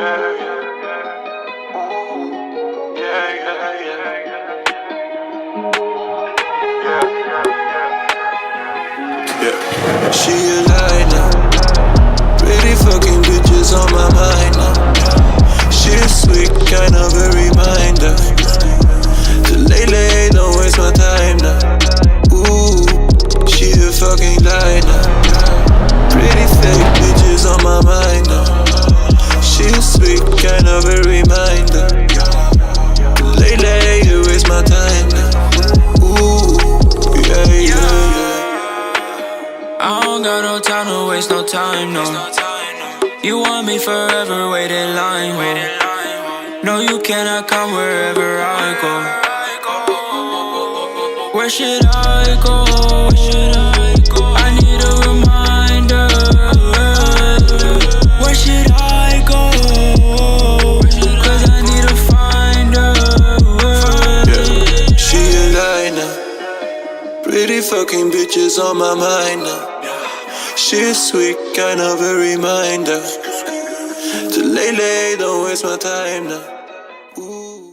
She a lie now. Pretty fucking bitches on my mind now. She's sweet, kind of a reminder to lay, don't waste my time now. Ooh, she a fucking lie now. Pretty fake bitches on my mind now. She's sweet, kind of a reminder to lay, you waste my time now. Ooh, yeah. I don't got no time to waste no time, no. You want me forever, wait in line, no, you cannot come wherever I go. Where should I go? I need a reminder. Where should I go? Cause I need to find her. Yeah, she a lie now. Pretty fucking bitches on my mind now. She's sweet, kind of a reminder to lay, don't waste my time now. Ooh.